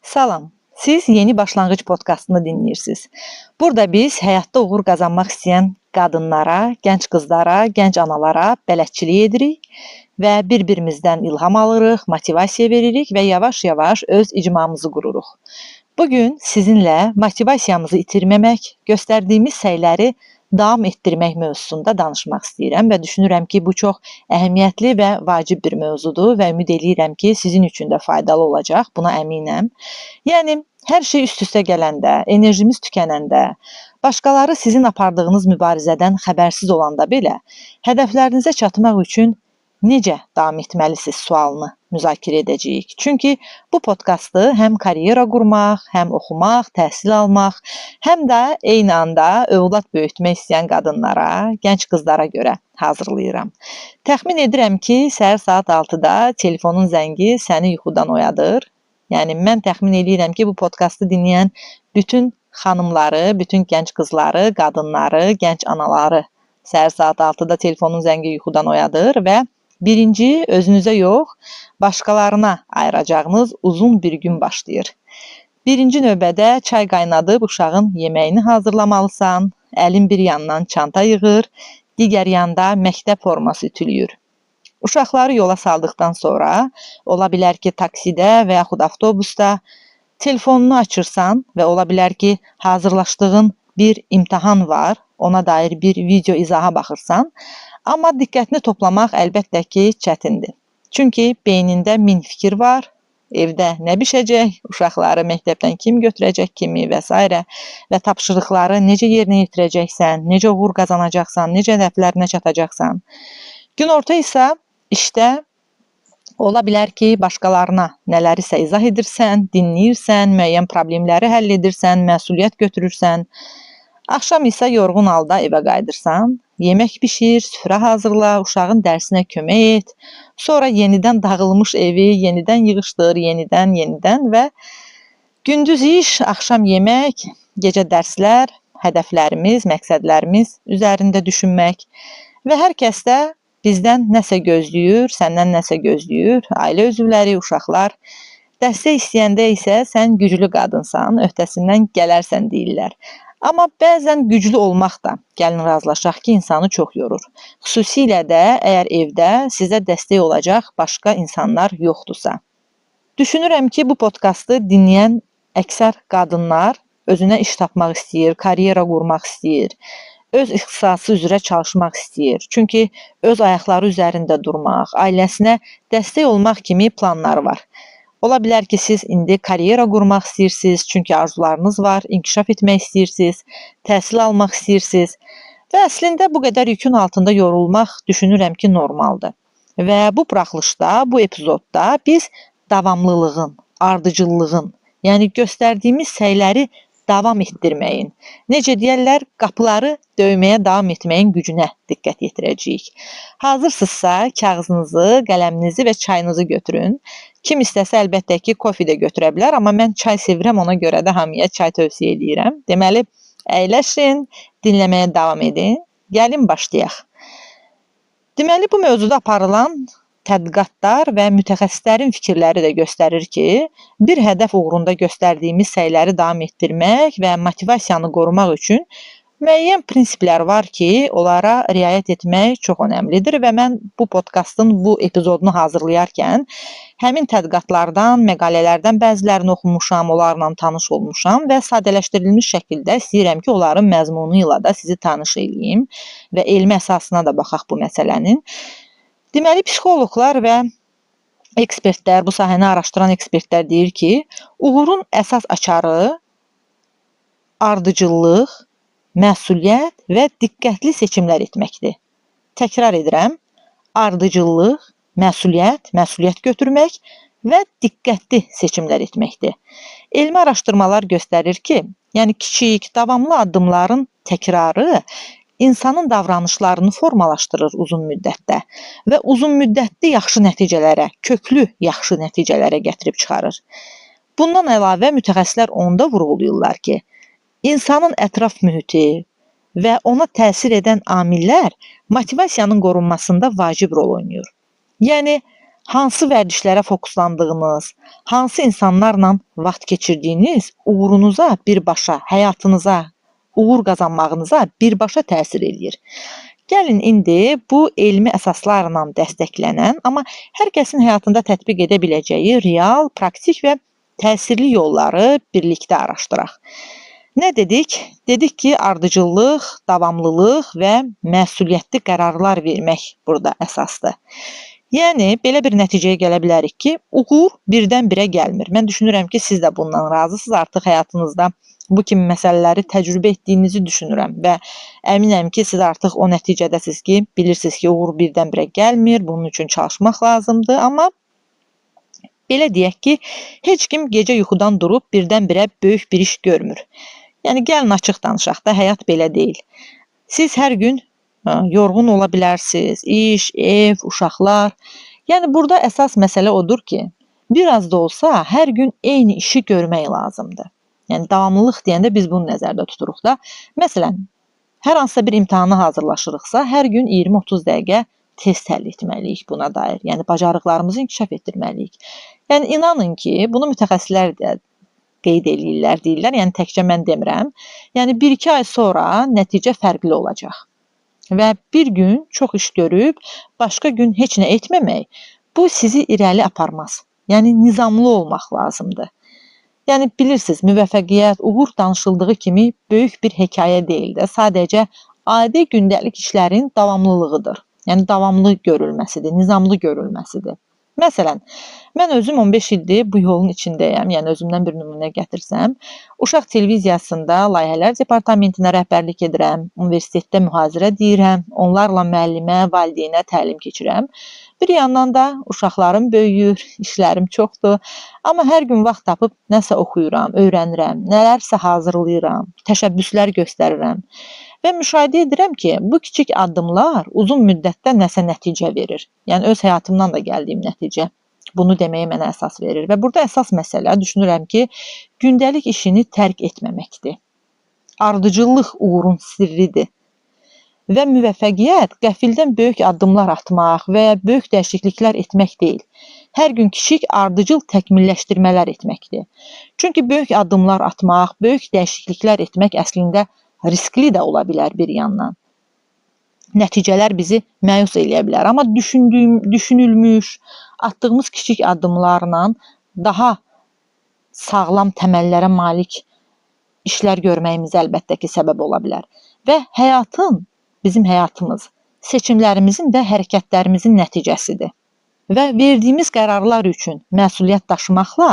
Salam, siz Yeni Başlanğıc podkastını dinləyirsiniz. Burada biz həyatda uğur qazanmaq istəyən qadınlara, gənc qızlara, gənc analara bələdçilik edirik və bir-birimizdən ilham alırıq, motivasiya veririk və yavaş-yavaş öz icmamızı qururuq. Bugün sizinlə motivasiyamızı itirməmək, göstərdiyimiz səyləri davam etdirmək mövzusunda danışmaq istəyirəm və düşünürəm ki, bu çox əhəmiyyətli və vacib bir mövzudur və ümid edirəm ki, sizin üçün də faydalı olacaq, buna əminəm. Yəni, hər şey üst-üstə gələndə, enerjimiz tükənəndə, başqaları sizin apardığınız mübarizədən xəbərsiz olanda belə, hədəflərinizə çatmaq üçün necə davam etməlisiniz sualını müzakirə edəcəyik. Çünki bu podkastı həm karyera qurmaq, həm oxumaq, təhsil almaq, həm də eyni anda övlad böyütmək istəyən qadınlara, gənc qızlara görə hazırlayıram. Təxmin edirəm ki, səhər saat 6-da telefonun zəngi səni yuxudan oyadır. Yəni, mən təxmin edirəm ki, bu podkastı dinləyən bütün xanımları, bütün gənc qızları, qadınları, gənc anaları səhər saat 6-da telefonun zəngi yuxudan oyadır və birinci, özünüzə yox, başqalarına ayıracağınız uzun bir gün başlayır. Birinci növbədə çay qaynadıb uşağın yeməyini hazırlamalısan, əlin bir yandan çanta yığır, digər yanda məktəb forması ütülüyür. Uşaqları yola saldıqdan sonra, ola bilər ki, taksidə və yaxud avtobusda telefonunu açırsan və ola bilər ki, hazırlaşdığın bir imtahan var, ona dair bir video izaha baxırsan, amma diqqətini toplamaq əlbəttə ki, çətindir. Çünki beynində min fikir var, evdə nə bişəcək, uşaqları məktəbdən kim götürəcək kimi və s. və tapşırıqları necə yerinə yetirəcəksən, necə uğur qazanacaqsan, necə hədəflərinə çatacaqsan. Günorta isə işdə ola bilər ki, başqalarına nələrisə izah edirsən, dinləyirsən, müəyyən problemləri həll edirsən, məsuliyyət götürürsən. Axşam isə yorğun halda evə qayıdırsan, yemək bişir, süfrə hazırla, uşağın dərsinə kömək et, sonra yenidən dağılmış evi yenidən yığışdır, yenidən və gündüz iş, axşam yemək, gecə dərslər, hədəflərimiz, məqsədlərimiz üzərində düşünmək və hər kəs də bizdən nəsə gözləyir, səndən nəsə gözləyir, ailə üzvləri, uşaqlar. Dəstək istəyəndə isə sən güclü qadınsan, öhdəsindən gələrsən deyirlər. Amma bəzən güclü olmaq da, gəlin razılaşaq ki, insanı çox yorur. Xüsusilə də əgər evdə sizə dəstək olacaq başqa insanlar yoxdursa. Düşünürəm ki, bu podkastı dinləyən əksər qadınlar özünə iş tapmaq istəyir, karyera qurmaq istəyir, öz ixtisası üzrə çalışmaq istəyir. Çünki öz ayaqları üzərində durmaq, ailəsinə dəstək olmaq kimi planları var. Ola bilər ki, siz indi karyera qurmaq istəyirsiniz, çünki arzularınız var, inkişaf etmək istəyirsiniz, təhsil almaq istəyirsiniz və əslində bu qədər yükün altında yorulmaq düşünürəm ki, normaldır. Və bu buraxılışda, bu epizodda biz davamlılığın, ardıcıllığın, yəni göstərdiyimiz səyləri davam etdirməyin, necə deyərlər, qapıları döyməyə davam etməyin gücünə diqqət yetirəcəyik. Hazırsınızsa, kağızınızı, qələminizi və çayınızı götürün. Kim istəsə əlbəttə ki, kofe də götürə bilər, amma mən çay sevirəm, ona görə də hamıya çay tövsiyə edirəm. Deməli, əyləşin, dinləməyə davam edin. Gəlin başlayaq. Deməli, bu mövzuda aparılan tədqiqatlar və mütəxəssislərin fikirləri də göstərir ki, bir hədəf uğrunda göstərdiyimiz səyləri davam etdirmək və motivasiyanı qorumaq üçün müəyyən prinsiplər var ki, onlara riayət etmək çox önəmlidir və mən bu podkastın bu epizodunu hazırlayarkən həmin tədqiqatlardan, məqalələrdən bəzilərini oxumuşam, onlarla tanış olmuşam və sadələşdirilmiş şəkildə istəyirəm ki, onların məzmunu ilə də sizi tanış edeyim və elmi əsasına da baxaq bu məsələnin. Deməli, psixoloqlar və ekspertlər, bu sahəni araşdıran ekspertlər deyir ki, uğurun əsas açarı ardıcıllıq, məsuliyyət və diqqətli seçimlər etməkdir. Təkrar edirəm, ardıcıllıq, məsuliyyət götürmək və diqqətli seçimlər etməkdir. Elmi araşdırmalar göstərir ki, yəni kiçik, davamlı addımların təkrarı insanın davranışlarını formalaşdırır uzun müddətdə və uzun müddətli yaxşı nəticələrə, köklü yaxşı nəticələrə gətirib çıxarır. Bundan əlavə mütəxəssislər onda vurğulayırlar ki, insanın ətraf mühiti və ona təsir edən amillər motivasiyanın qorunmasında vacib rol oynayır. Yəni, hansı vərdişlərə fokuslandığınız, hansı insanlarla vaxt keçirdiyiniz uğurunuza birbaşa, həyatınıza, uğur qazanmağınıza birbaşa təsir eləyir. Gəlin indi bu elmi əsaslarla dəstəklənən, amma hər kəsin həyatında tətbiq edə biləcəyi real, praktik və təsirli yolları birlikdə araşdıraq. Nə dedik? Dedik ki, ardıcıllıq, davamlılıq və məsuliyyətli qərarlar vermək burada əsasdır. Yəni, belə bir nəticəyə gələ bilərik ki, uğur birdən-birə gəlmir. Mən düşünürəm ki, siz də bundan razısınız. Artıq həyatınızda bu kimi məsələləri təcrübə etdiyinizi düşünürəm və əminəm ki, siz artıq o nəticədəsiniz ki, bilirsiniz ki, uğur birdən-birə gəlmir, bunun üçün çalışmaq lazımdır, amma belə deyək ki, heç kim gecə yuxudan durub birdən-birə böyük bir iş görmür. Yəni, gəlin açıq danışaq da, həyat belə deyil. Siz hər gün yorğun ola bilərsiniz, iş, ev, uşaqlar. Yəni, burada əsas məsələ odur ki, biraz da olsa hər gün eyni işi görmək lazımdır. Yəni, davamlılıq deyəndə biz bunu nəzərdə tuturuq da. Məsələn, hər hansısa bir imtahana hazırlaşırıqsa, hər gün 20-30 dəqiqə test həll etməliyik buna dair. Yəni, bacarıqlarımızı inkişaf etdirməliyik. Yəni, inanın ki, bunu mütəxəssislər də qeyd eləyirlər, deyirlər. Yəni, təkcə mən demirəm. Yəni, 1-2 ay sonra nəticə fərqli olacaq. Və bir gün çox iş görüb, başqa gün heç nə etməmək, bu sizi irəli aparmaz. Yəni, nizamlı olmaq lazımdır. Yəni, bilirsiniz, müvəffəqiyyət, uğur danışıldığı kimi böyük bir hekayə deyil də, sadəcə adi gündəlik işlərin davamlılığıdır. Yəni, davamlı görülməsidir, nizamlı görülməsidir. Məsələn, mən özüm 15 ildir bu yolun içindəyəm, yəni özümdən bir nümunə gətirsəm, uşaq televiziyasında layihələr departamentinə rəhbərlik edirəm, universitetdə mühazirə deyirəm, onlarla müəllimə, valideynə təlim keçirəm. Bir yandan da uşaqlarım böyüyür, işlərim çoxdur, amma hər gün vaxt tapıb nəsə oxuyuram, öyrənirəm, nələrsə hazırlayıram, təşəbbüslər göstərirəm. Və müşahidə edirəm ki, bu kiçik addımlar uzun müddətdə nəsə nəticə verir. Yəni, öz həyatımdan da gəldiyim nəticə bunu deməyə mənə əsas verir. Və burada əsas məsələ düşünürəm ki, gündəlik işini tərk etməməkdir. Ardıcıllıq uğurun sirridir. Və müvəffəqiyyət qəfildən böyük addımlar atmaq və böyük dəyişikliklər etmək deyil. Hər gün kiçik ardıcıl təkmilləşdirmələr etməkdir. Çünki böyük addımlar atmaq, böyük dəyişikliklər etmək əslində riskli də ola bilər bir yandan. Nəticələr bizi məyus eləyə bilər. Amma düşünülmüş, atdığımız kiçik addımlarla daha sağlam təməllərə malik işlər görməyimiz əlbəttə ki, səbəb ola bilər. Və həyatın, bizim həyatımız, seçimlərimizin və hərəkətlərimizin nəticəsidir. Və verdiyimiz qərarlar üçün məsuliyyət daşımaqla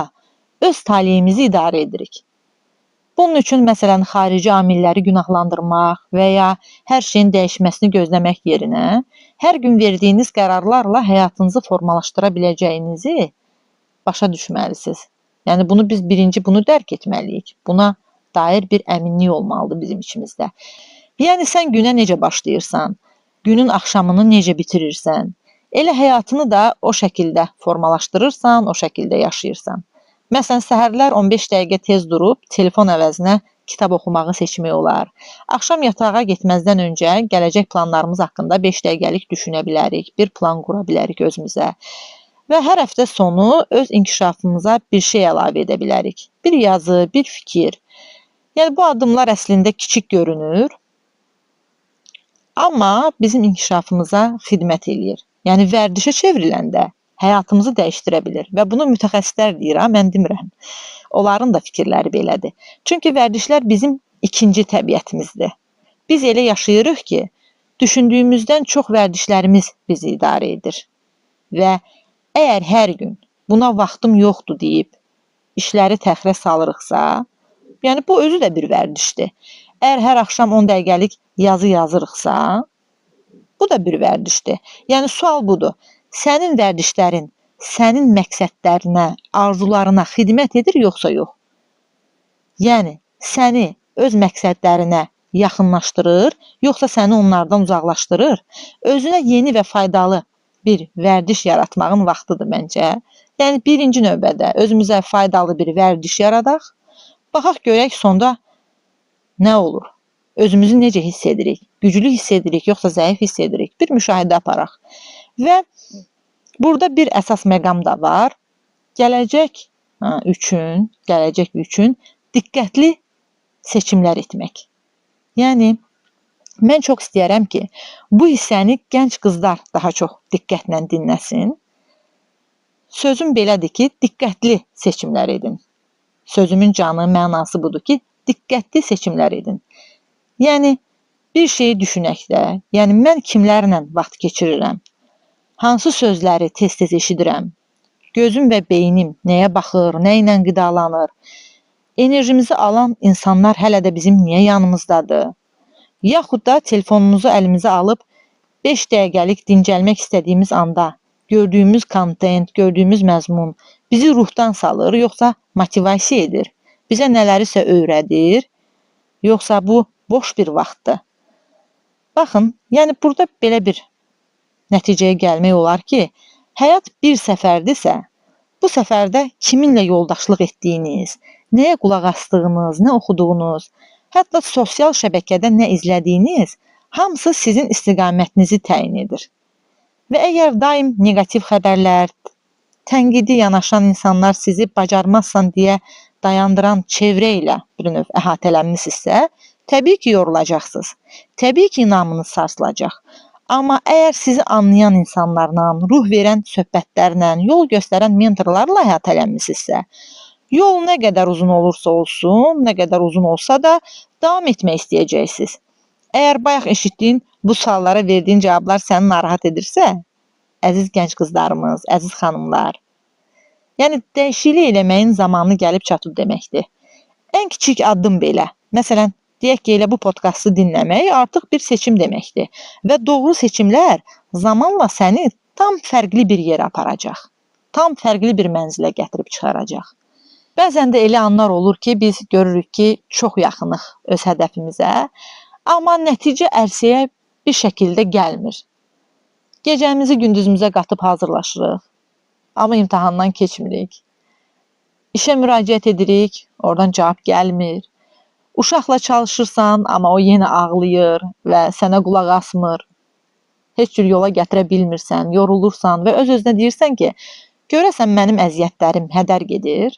öz taleyimizi idarə edirik. Bunun üçün, məsələn, xarici amilləri günahlandırmaq və ya hər şeyin dəyişməsini gözləmək yerinə, hər gün verdiyiniz qərarlarla həyatınızı formalaşdıra biləcəyinizi başa düşməlisiniz. Yəni, biz birinci bunu dərk etməliyik. Buna dair bir əminlik olmalıdır bizim içimizdə. Yəni, sən günə necə başlayırsan, günün axşamını necə bitirirsən, elə həyatını da o şəkildə formalaşdırırsan, o şəkildə yaşayırsan. Məsələn, səhərlər 15 dəqiqə tez durub, telefon əvəzinə kitab oxumağı seçmək olar. Axşam yatağa getməzdən öncə gələcək planlarımız haqqında 5 dəqiqəlik düşünə bilərik, bir plan qura bilərik özümüzə. Və hər həftə sonu öz inkişafımıza bir şey əlavə edə bilərik. Bir yazı, bir fikir. Yəni, bu addımlar əslində kiçik görünür, amma bizim inkişafımıza xidmət eləyir. Yəni, vərdişə çevriləndə həyatımızı dəyişdirə bilir. Və bunu mütəxəssislər deyir, mən demirəm. Onların da fikirləri belədir. Çünki vərdişlər bizim ikinci təbiətimizdir. Biz elə yaşayırıq ki, düşündüyümüzdən çox vərdişlərimiz bizi idarə edir. Və əgər hər gün buna vaxtım yoxdur deyib işləri təxirə salırıqsa, yəni bu özü də bir vərdişdir. Əgər hər axşam 10 dəqiqəlik yazı yazırıqsa, bu da bir vərdişdir. Yəni sual budur. Sənin vərdişlərin sənin məqsədlərinə, arzularına xidmət edir, yoxsa yox? Yəni, səni öz məqsədlərinə yaxınlaşdırır, yoxsa səni onlardan uzaqlaşdırır? Özünə yeni və faydalı bir vərdiş yaratmağın vaxtıdır məncə. Yəni, birinci növbədə özümüzə faydalı bir vərdiş yaradaq, baxaq görək sonda nə olur? Özümüzü necə hiss edirik? Güclü hiss edirik, yoxsa zəif hiss edirik? Bir müşahidə aparaq. Və Burada bir əsas məqam da var. Gələcək üçün diqqətli seçimlər etmək. Yəni mən çox istəyərəm ki, bu hissəni gənc qızlar daha çox diqqətlə dinləsin. Sözüm belədir ki, diqqətli seçimlər edin. Sözümün canı, mənası budur ki, diqqətli seçimlər edin. Yəni bir şeyi düşünəkdə, yəni mən kimlərlə vaxt keçirirəm, hansı sözləri tez-tez eşidirəm, gözüm və beynim nəyə baxır, nə ilə qidalanır, enerjimizi alan insanlar hələ də bizim niyə yanımızdadır, yaxud da telefonumuzu əlimizə alıb 5 dəqiqəlik dincəlmək istədiyimiz anda gördüyümüz kontent, gördüyümüz məzmun bizi ruhdan salır, yoxsa motivasiya edir, bizə nələrisə öyrədir, yoxsa bu boş bir vaxtdır. Baxın, yəni burada belə bir nəticəyə gəlmək olar ki, həyat bir səfərdirsə, bu səfərdə kiminlə yoldaşlıq etdiyiniz, nəyə qulaq asdığınız, nə oxuduğunuz, hətta sosial şəbəkədə nə izlədiyiniz, hamısı sizin istiqamətinizi təyin edir. Və əgər daim negativ xəbərlər, tənqidi yanaşan insanlar sizi bacarmazsan deyə dayandıran çevrə ilə bir növ əhatələnmisinizsə, təbii ki, yorulacaqsınız. Təbii ki, inamınız sarsılacaq. Amma əgər sizi anlayan insanlarla, ruh verən söhbətlərlə, yol göstərən mentorlarla əhatələnmisinizsə, yol nə qədər uzun olursa olsun, nə qədər uzun olsa da davam etmək istəyəcəksiniz. Əgər bayaq eşitdiyin bu suallara verdiyin cavablar səni narahat edirsə, əziz gənc qızlarımız, əziz xanımlar, yəni dəyişiklik eləməyin zamanı gəlib çatıb deməkdir. Ən kiçik addım belə, məsələn, deyək ki, elə bu podkastı dinləmək artıq bir seçim deməkdir və doğru seçimlər zamanla səni tam fərqli bir yerə aparacaq, tam fərqli bir mənzilə gətirib çıxaracaq. Bəzən də elə anlar olur ki, biz görürük ki, çox yaxınıq öz hədəfimizə, amma nəticə ərsəyə bir şəkildə gəlmir. Gecəmizi gündüzümüzə qatıb hazırlaşırıq, amma imtahandan keçmirik. İşə müraciət edirik, oradan cavab gəlmir. Uşaqla çalışırsan, amma o yenə ağlayır və sənə qulaq asmır. Heç cür yola gətirə bilmirsən, yorulursan və öz-özünə deyirsən ki, görəsən mənim əziyyətlərim hədər gedir.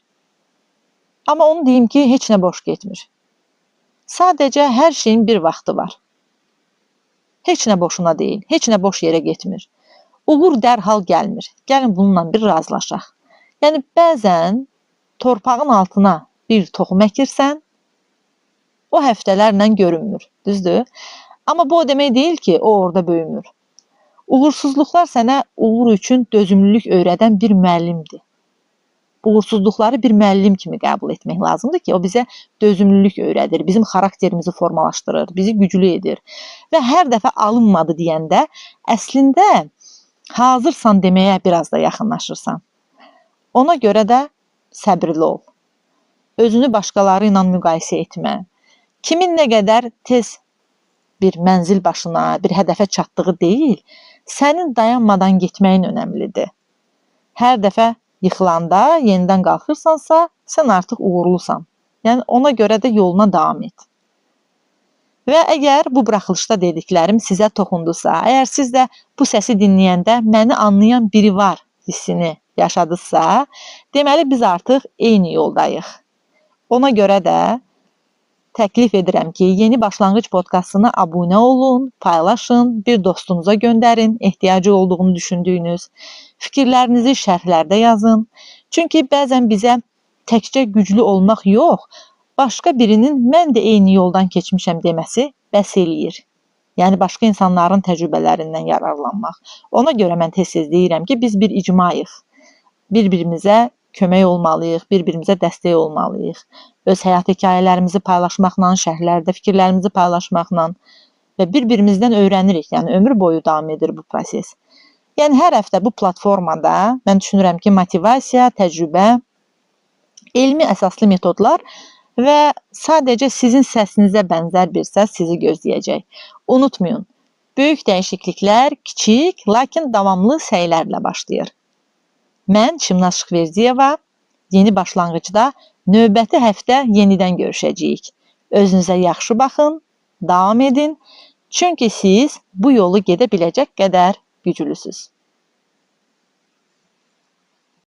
Amma onu deyim ki, heç nə boş getmir. Sadəcə hər şeyin bir vaxtı var. Heç nə boşuna deyil, heç nə boş yerə getmir. Uğur dərhal gəlmir. Gəlin bununla bir razılaşaq. Yəni bəzən torpağın altına bir toxum əkirsən, o həftələrlə görünmür, düzdür? Amma bu o demək deyil ki, o orada böyümür. Uğursuzluqlar sənə uğur üçün dözümlülük öyrədən bir müəllimdir. Uğursuzluqları bir müəllim kimi qəbul etmək lazımdır ki, o bizə dözümlülük öyrədir, bizim xarakterimizi formalaşdırır, bizi güclü edir. Və hər dəfə alınmadı deyəndə, əslində hazırsan deməyə biraz da yaxınlaşırsan. Ona görə də səbirli ol. Özünü başqaları ilə müqayisə etmə. Kimin nə qədər tez bir mənzil başına, bir hədəfə çatdığı deyil, sənin dayanmadan getməyin önəmlidir. Hər dəfə yıxılanda, yenidən qalxırsansa, sən artıq uğurlusan. Yəni ona görə də yoluna davam et. Və əgər bu buraxılışda dediklərim sizə toxundusa, əgər siz də bu səsi dinləyəndə məni anlayan biri var hissini yaşadısa, deməli biz artıq eyni yoldayıq. Ona görə də təklif edirəm ki, Yeni Başlanğıc podkastına abunə olun, paylaşın, bir dostunuza göndərin, ehtiyacı olduğunu düşündüyünüz. Fikirlərinizi şərhlərdə yazın. Çünki bəzən bizə təkcə güclü olmaq yox, başqa birinin mən də eyni yoldan keçmişəm deməsi bəs eləyir. Yəni başqa insanların təcrübələrindən yararlanmaq. Ona görə mən tez-tez deyirəm ki, biz bir icmayıq. Bir-birimizə kömək olmalıyıq, bir-birimizə dəstək olmalıyıq. Öz həyat hekayələrimizi paylaşmaqla, şərhlərdə fikirlərimizi paylaşmaqla və bir-birimizdən öyrənirik. Yəni ömür boyu davam edir bu proses. Yəni hər həftə bu platformada mən düşünürəm ki, motivasiya, təcrübə, elmi əsaslı metodlar və sadəcə sizin səsinizə bənzər bir səs sizi gözləyəcək. Unutmayın, böyük dəyişikliklər kiçik, lakin davamlı səylərlə başlayır. Mən Çimnaz Şıxverdiyeva, Yeni Başlanğıcda növbəti həftə yenidən görüşəcəyik. Özünüzə yaxşı baxın, davam edin. Çünki siz bu yolu gedə biləcək qədər güclüsünüz.